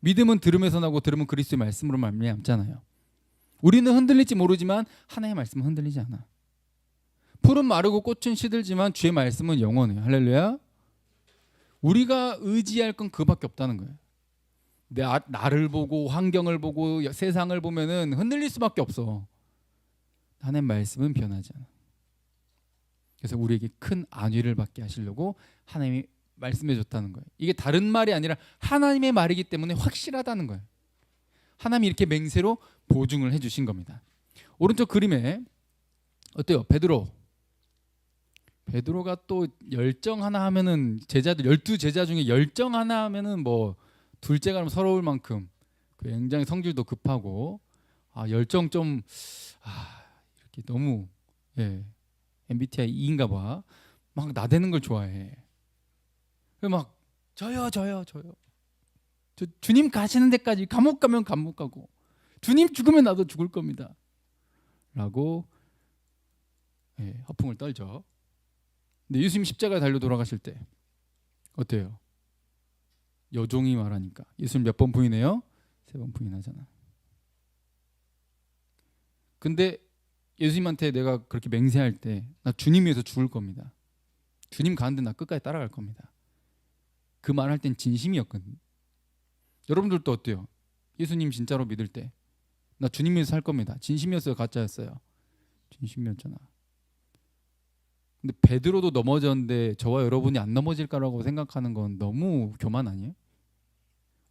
믿음은 들음에서 나고 들음은 그리스도의 말씀으로 말미암잖아요. 우리는 흔들릴지 모르지만 하나님의 말씀은 흔들리지 않아. 풀은 마르고 꽃은 시들지만 주의 말씀은 영원해요. 할렐루야. 우리가 의지할 건 그밖에 없다는 거예요. 나를 보고 환경을 보고 세상을 보면은 흔들릴 수밖에 없어. 하나님의 말씀은 변하지 않아. 그래서 우리에게 큰 안위를 받게 하시려고 하나님이 말씀해 줬다는 거예요. 이게 다른 말이 아니라 하나님의 말이기 때문에 확실하다는 거예요. 하나님이 이렇게 맹세로 보증을 해주신 겁니다. 오른쪽 그림에 어때요? 베드로가 또 열정 하나 하면은, 제자들 12제자 중에 열정 하나 하면은 뭐 둘째가 좀 서러울 만큼 굉장히 성질도 급하고, 열정 좀 이렇게 너무 MBTI E인가 봐. 막 나대는 걸 좋아해. 막 저요. 주님 가시는 데까지 감옥 가면 감옥 가고, 주님 죽으면 나도 죽을 겁니다. 라고 허풍을 떨죠. 근데 예수님 십자가에 달려 돌아가실 때 어때요? 여종이 말하니까 예수님 몇 번 부인해요? 3번 부인하잖아. 근데 예수님한테 내가 그렇게 맹세할 때 나 주님 위해서 죽을 겁니다. 주님 가는데 나 끝까지 따라갈 겁니다. 그 말 할 땐 진심이었거든. 여러분들도 어때요? 예수님 진짜로 믿을 때 나 주님 위해서 살 겁니다. 진심이었어요? 가짜였어요? 진심이었잖아. 근데 베드로도 넘어졌는데 저와 여러분이 안 넘어질까라고 생각하는 건 너무 교만 아니에요?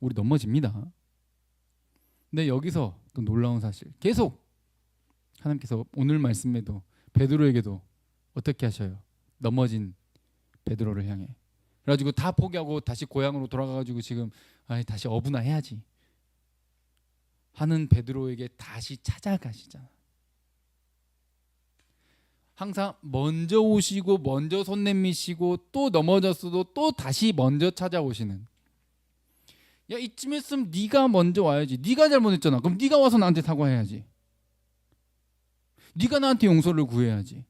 우리 넘어집니다. 근데 여기서 또 놀라운 사실, 계속 하나님께서 오늘 말씀에도 베드로에게도 어떻게 하셔요? 넘어진 베드로를 향해. 그래가지고 다 포기하고 다시 고향으로 돌아가가지고 지금 다시 어부나 해야지 하는 베드로에게 다시 찾아가시잖아. 항상 먼저 오시고 먼저 손 내미시고 또 넘어졌어도 또 다시 먼저 찾아오시는. 야, 이쯤 했으면 네가 먼저 와야지. 네가 잘못했잖아. 그럼 네가 와서 나한테 사과해야지. 네가 나한테 용서를 구해야지.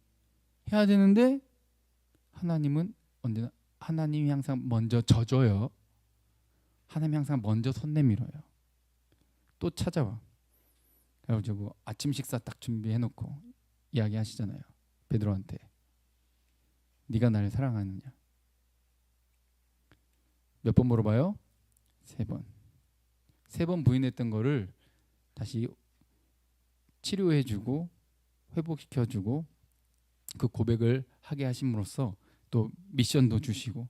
해야 되는데 하나님은 언제나, 하나님이 항상 먼저 져줘요. 하나님이 항상 먼저 손 내밀어요. 또 찾아와. 그래가지고 아침 식사 딱 준비해놓고 이야기하시잖아요. 베드로한테. 네가 나를 사랑하느냐? 몇 번 물어봐요? 3번. 3번 부인했던 거를 다시 치료해주고 회복시켜주고 그 고백을 하게 하심으로써 또 미션도 주시고,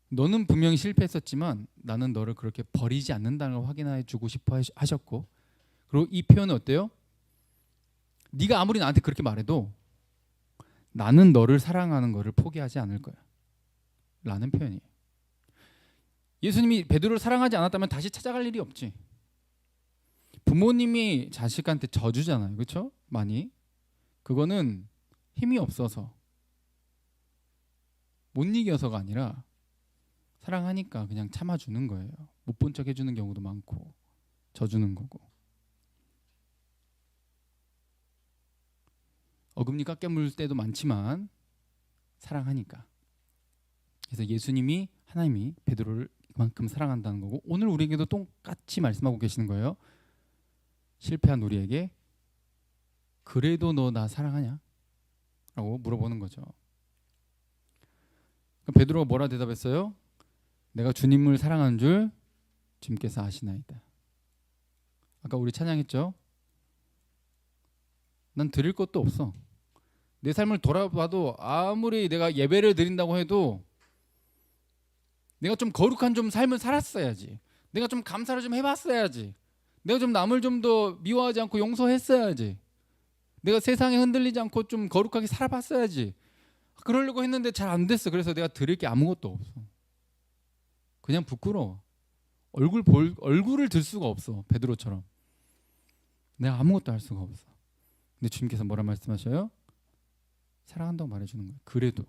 너는 분명히 실패했었지만 나는 너를 그렇게 버리지 않는다는 걸 확인해 주고 싶어 하셨고, 그리고 이 표현은 어때요? 네가 아무리 나한테 그렇게 말해도 나는 너를 사랑하는 것을 포기하지 않을 거야 라는 표현이에요. 예수님이 베드로를 사랑하지 않았다면 다시 찾아갈 일이 없지. 부모님이 자식한테 져주잖아요. 그렇죠? 많이. 그거는 힘이 없어서, 못 이겨서가 아니라 사랑하니까 그냥 참아주는 거예요. 못 본 척 해주는 경우도 많고 져주는 거고. 어금니 깎여 물 때도 많지만 사랑하니까. 그래서 예수님이 하나님이 베드로를 그만큼 사랑한다는 거고, 오늘 우리에게도 똑같이 말씀하고 계시는 거예요. 실패한 우리에게 그래도 너 나 사랑하냐? 라고 물어보는 거죠. 베드로가 뭐라 대답했어요? 내가 주님을 사랑하는 줄 주님께서 아시나이다. 아까 우리 찬양했죠? 난 드릴 것도 없어. 내 삶을 돌아봐도 아무리 내가 예배를 드린다고 해도 내가 좀 거룩한 좀 삶을 살았어야지. 내가 좀 감사를 좀 해봤어야지. 내가 좀 남을 좀 더 미워하지 않고 용서했어야지. 내가 세상에 흔들리지 않고 좀 거룩하게 살아봤어야지. 그러려고 했는데 잘 안 됐어. 그래서 내가 드릴 게 아무것도 없어. 그냥 부끄러워. 얼굴을 들 수가 없어. 베드로처럼. 내가 아무것도 할 수가 없어. 근데 주님께서 뭐라 말씀하셔요? 사랑한다고 말해주는 거예요. 그래도.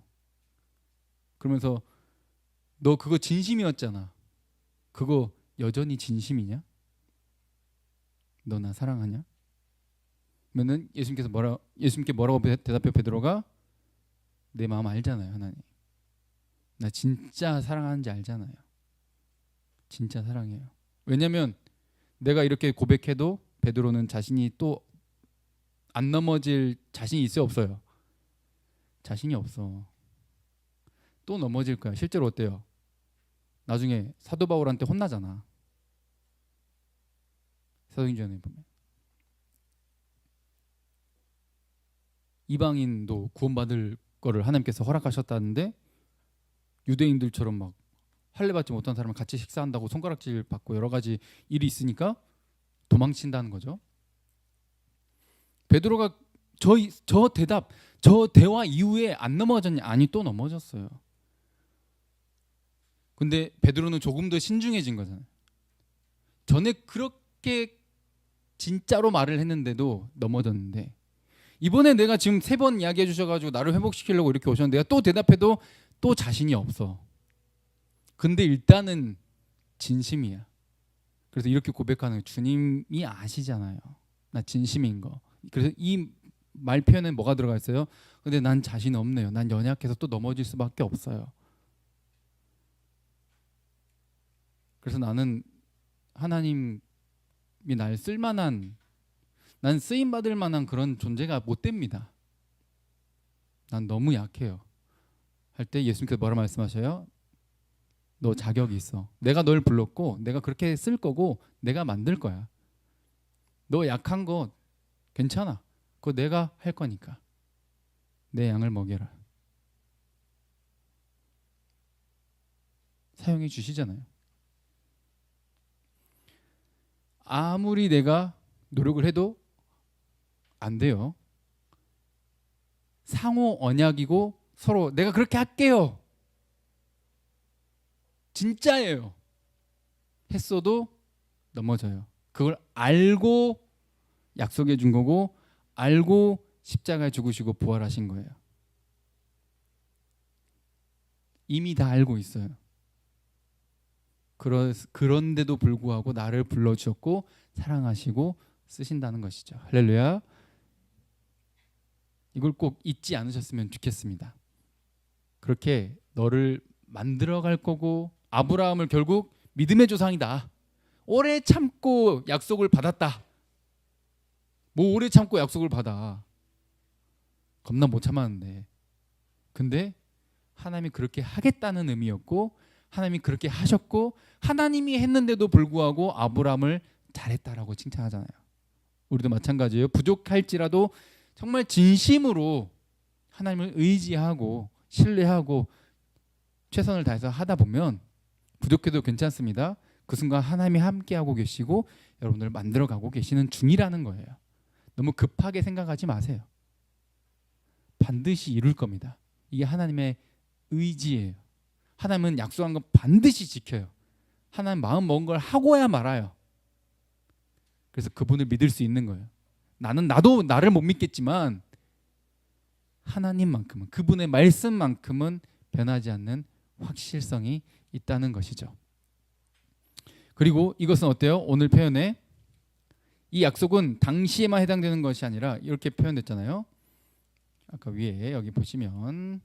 그러면서 너 그거 진심이었잖아. 그거 여전히 진심이냐? 너 나 사랑하냐? 그러면은 예수님께 뭐라고 대답해 베드로가? 내 마음 알잖아요, 하나님. 나 진짜 사랑하는지 알잖아요. 진짜 사랑해요. 왜냐면 내가 이렇게 고백해도 베드로는 자신이 또 안 넘어질 자신이 있어요, 없어요? 자신이 없어. 또 넘어질 거야. 실제로 어때요? 나중에 사도 바울한테 혼나잖아. 사도행전에 보면 이방인도 구원받을 거를 하나님께서 허락하셨다는데 유대인들처럼 막 할례 받지 못한 사람을 같이 식사한다고 손가락질 받고 여러 가지 일이 있으니까 도망친다는 거죠. 베드로가 저 대화 이후에 안 넘어졌냐? 아니, 또 넘어졌어요. 근데 베드로는 조금 더 신중해진 거잖아요. 전에 그렇게 진짜로 말을 했는데도 넘어졌는데 이번에 내가 지금 3번 이야기해 주셔가지고 나를 회복시키려고 이렇게 오셨는데 내가 또 대답해도 또 자신이 없어. 근데 일단은 진심이야. 그래서 이렇게 고백하는 주님이 아시잖아요. 나 진심인 거. 그래서 이 말 표현에 뭐가 들어가 있어요? 근데 난 자신 없네요. 난 연약해서 또 넘어질 수밖에 없어요. 그래서 나는 하나님이 날 쓸만한, 난 쓰임받을 만한 그런 존재가 못 됩니다. 난 너무 약해요. 할 때 예수님께서 뭐라 말씀하셔요? 너 자격이 있어. 내가 널 불렀고 내가 그렇게 쓸 거고 내가 만들 거야. 너 약한 거 괜찮아. 그거 내가 할 거니까. 내 양을 먹여라. 사용해 주시잖아요. 아무리 내가 노력을 해도 안 돼요. 상호 언약이고 서로 내가 그렇게 할게요. 진짜예요. 했어도 넘어져요. 그걸 알고 약속해 준 거고 알고 십자가에 죽으시고 부활하신 거예요. 이미 다 알고 있어요. 그런데도 불구하고 나를 불러주셨고 사랑하시고 쓰신다는 것이죠. 할렐루야. 이걸 꼭 잊지 않으셨으면 좋겠습니다. 그렇게 너를 만들어갈 거고 아브라함을 결국 믿음의 조상이다. 오래 참고 약속을 받았다. 뭐 오래 참고 약속을 받아. 겁나 못 참았는데. 근데 하나님이 그렇게 하겠다는 의미였고 하나님이 그렇게 하셨고 하나님이 했는데도 불구하고 아브라함을 잘했다라고 칭찬하잖아요. 우리도 마찬가지예요. 부족할지라도 정말 진심으로 하나님을 의지하고 신뢰하고 최선을 다해서 하다 보면 부족해도 괜찮습니다. 그 순간 하나님이 함께하고 계시고 여러분들을 만들어가고 계시는 중이라는 거예요. 너무 급하게 생각하지 마세요. 반드시 이룰 겁니다. 이게 하나님의 의지예요. 하나님은 약속한 건 반드시 지켜요. 하나님 마음 먹은 걸 하고야 말아요. 그래서 그분을 믿을 수 있는 거예요. 나도 나를 못 믿겠지만 하나님만큼은 그분의 말씀만큼은 변하지 않는 확실성이 있다는 것이죠. 그리고 이것은 어때요? 오늘 표현에 이 약속은 당시에만 해당되는 것이 아니라 이렇게 표현됐잖아요. 아까 위에 여기 보시면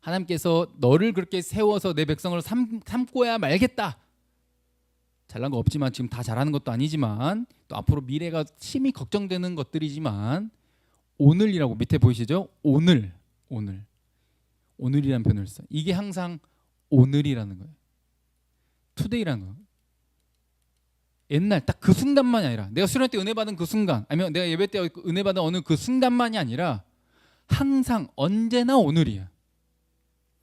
하나님께서 너를 그렇게 세워서 내 백성을 삼고야 말겠다. 잘난 거 없지만 지금 다 잘하는 것도 아니지만 또 앞으로 미래가 심히 걱정되는 것들이지만 오늘이라고 밑에 보이시죠? 오늘이라는 표현을 써. 이게 항상 오늘이라는 거예요. 투데이라는 거예요. 옛날 딱 그 순간만이 아니라 내가 수련회 때 은혜 받은 그 순간 아니면 내가 예배 때 은혜 받은 어느 그 순간만이 아니라 항상 언제나 오늘이야.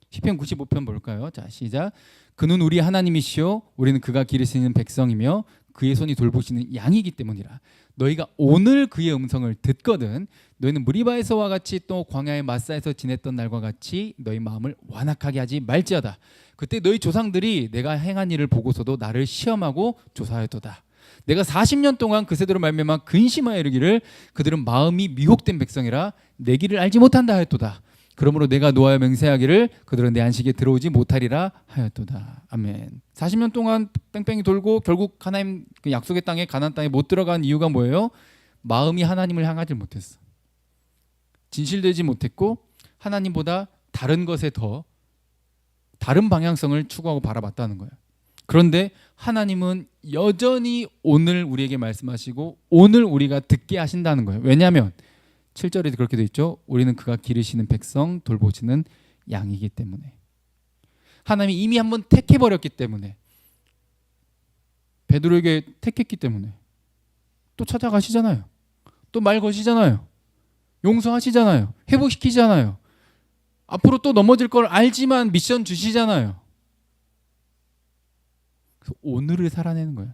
시편 95편 볼까요? 자, 시작. 그는 우리 하나님이시요 우리는 그가 기르시는 백성이며 그의 손이 돌보시는 양이기 때문이라. 너희가 오늘 그의 음성을 듣거든 너희는 무리바에서와 같이 또 광야의 마사에서 지냈던 날과 같이 너희 마음을 완악하게 하지 말지어다. 그때 너희 조상들이 내가 행한 일을 보고서도 나를 시험하고 조사하였도다. 내가 40년 동안 그 세대로 말미암아 근심하여 이르기를 그들은 마음이 미혹된 백성이라 내 길을 알지 못한다 하였도다. 그러므로 내가 노하여 맹세하기를 그들은 내 안식에 들어오지 못하리라 하였도다. 아멘. 40년 동안 뺑뺑이 돌고 결국 하나님 그 약속의 땅에 가나안 땅에 못 들어간 이유가 뭐예요? 마음이 하나님을 향하지 못했어. 진실되지 못했고 하나님보다 다른 것에 더 다른 방향성을 추구하고 바라봤다는 거예요. 그런데 하나님은 여전히 오늘 우리에게 말씀하시고 오늘 우리가 듣게 하신다는 거예요. 왜냐하면 7절에 그렇게 돼 있죠. 우리는 그가 기르시는 백성 돌보시는 양이기 때문에. 하나님이 이미 한번 택해버렸기 때문에 베드로에게 택했기 때문에 또 찾아가시잖아요. 또 말 거시잖아요. 용서하시잖아요. 회복시키잖아요. 앞으로 또 넘어질 걸 알지만 미션 주시잖아요. 그래서 오늘을 살아내는 거예요.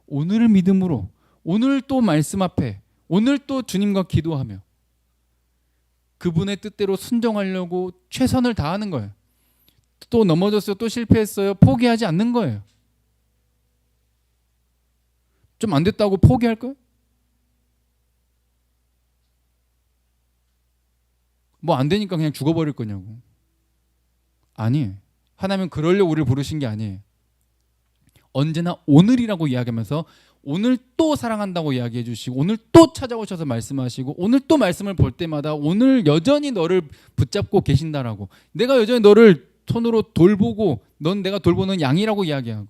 오늘을 믿음으로 오늘 또 말씀 앞에 오늘 또 주님과 기도하며 그분의 뜻대로 순종하려고 최선을 다하는 거예요. 또 넘어졌어요. 또 실패했어요. 포기하지 않는 거예요. 좀 안 됐다고 포기할까요? 뭐 안 되니까 그냥 죽어버릴 거냐고. 아니에요. 하나님은 그러려고 우리를 부르신 게 아니에요. 언제나 오늘이라고 이야기하면서 오늘 또 사랑한다고 이야기해 주시고 오늘 또 찾아오셔서 말씀하시고 오늘 또 말씀을 볼 때마다 오늘 여전히 너를 붙잡고 계신다라고 내가 여전히 너를 손으로 돌보고 넌 내가 돌보는 양이라고 이야기하고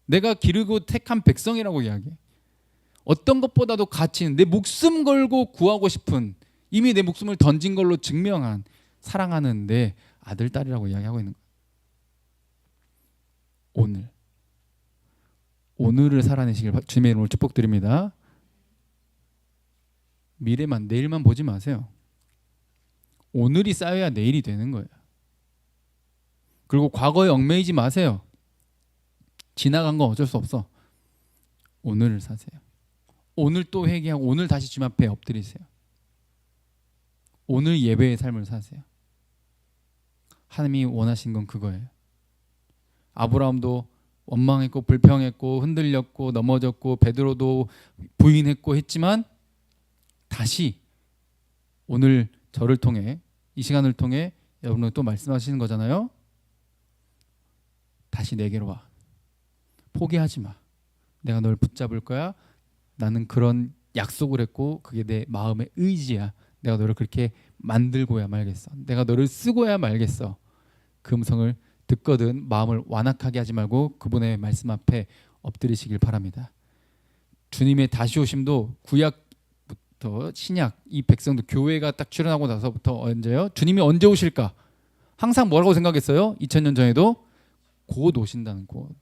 내가 기르고 택한 백성이라고 이야기해. 어떤 것보다도 가치 있는 내 목숨 걸고 구하고 싶은 이미 내 목숨을 던진 걸로 증명한 사랑하는 내 아들 딸이라고 이야기하고 있는 거예요. 오늘을 살아내시길 주님의 이름으로 축복드립니다. 미래만 내일만 보지 마세요. 오늘이 쌓여야 내일이 되는 거예요. 그리고 과거에 얽매이지 마세요. 지나간 건 어쩔 수 없어. 오늘을 사세요. 오늘 또 회개하고 오늘 다시 주님 앞에 엎드리세요. 오늘 예배의 삶을 사세요. 하나님이 원하신 건 그거예요. 아브라함도 원망했고 불평했고 흔들렸고 넘어졌고 베드로도 부인했고 했지만 다시 오늘 저를 통해 이 시간을 통해 여러분은 또 말씀하시는 거잖아요. 다시 내게로 와. 포기하지 마. 내가 널 붙잡을 거야. 나는 그런 약속을 했고 그게 내 마음의 의지야. 내가 너를 그렇게 만들고야 말겠어. 내가 너를 쓰고야 말겠어. 그 음성을 듣거든 마음을 완악하게 하지 말고 그분의 말씀 앞에 엎드리시길 바랍니다. 주님의 다시 오심도 구약부터 신약 이 백성도 교회가 딱 출현하고 나서부터 언제요? 주님이 언제 오실까? 항상 뭐라고 생각했어요? 2000년 전에도 곧 오신다는 곧.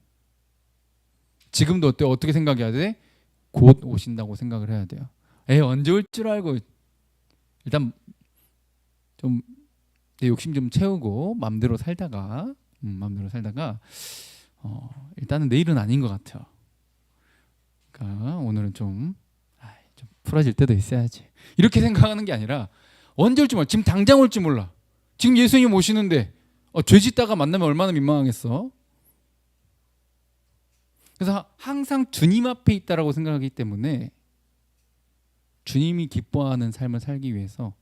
지금도 어떻게 생각해야 돼? 곧 오신다고 생각을 해야 돼요. 언제 올 줄 알고 일단 좀 내 욕심 좀 채우고 맘대로 살다가 일단은 내일은 아닌 것 같아요. 그러니까 오늘은 좀 풀어질 때도 있어야지. 이렇게 생각하는 게 아니라 언제 올지 몰라. 지금 당장 올지 몰라. 지금 예수님 오시는데 죄 짓다가 만나면 얼마나 민망하겠어. 그래서 항상 주님 앞에 있다라고 생각하기 때문에 주님이 기뻐하는 삶을 살기 위해서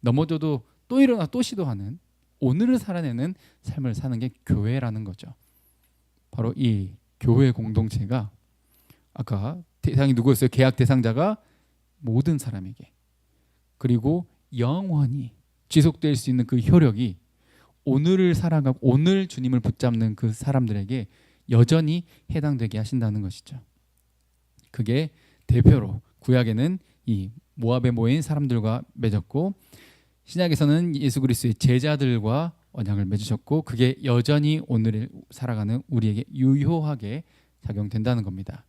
넘어져도 또 일어나 또 시도하는 오늘을 살아내는 삶을 사는 게 교회라는 거죠. 바로 이 교회 공동체가 아까 대상이 누구였어요? 계약 대상자가 모든 사람에게 그리고 영원히 지속될 수 있는 그 효력이 오늘을 살아가고 오늘 주님을 붙잡는 그 사람들에게 여전히 해당되게 하신다는 것이죠. 그게 대표로 구약에는 이 모압에 모인 사람들과 맺었고 신약에서는 예수 그리스도의 제자들과 언약을 맺으셨고 그게 여전히 오늘 살아가는 우리에게 유효하게 작용된다는 겁니다.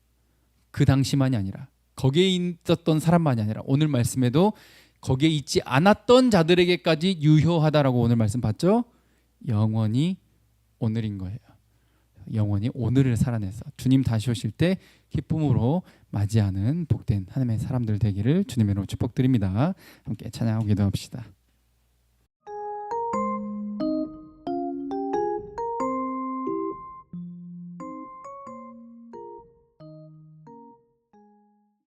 그 당시만이 아니라 거기에 있었던 사람만이 아니라 오늘 말씀에도 거기에 있지 않았던 자들에게까지 유효하다라고 오늘 말씀 봤죠? 영원히 오늘인 거예요. 영원히 오늘을 살아내서 주님 다시 오실 때 기쁨으로 맞이하는 복된 하나님의 사람들 되기를 주님으로 축복드립니다. 함께 찬양하고 기도합시다.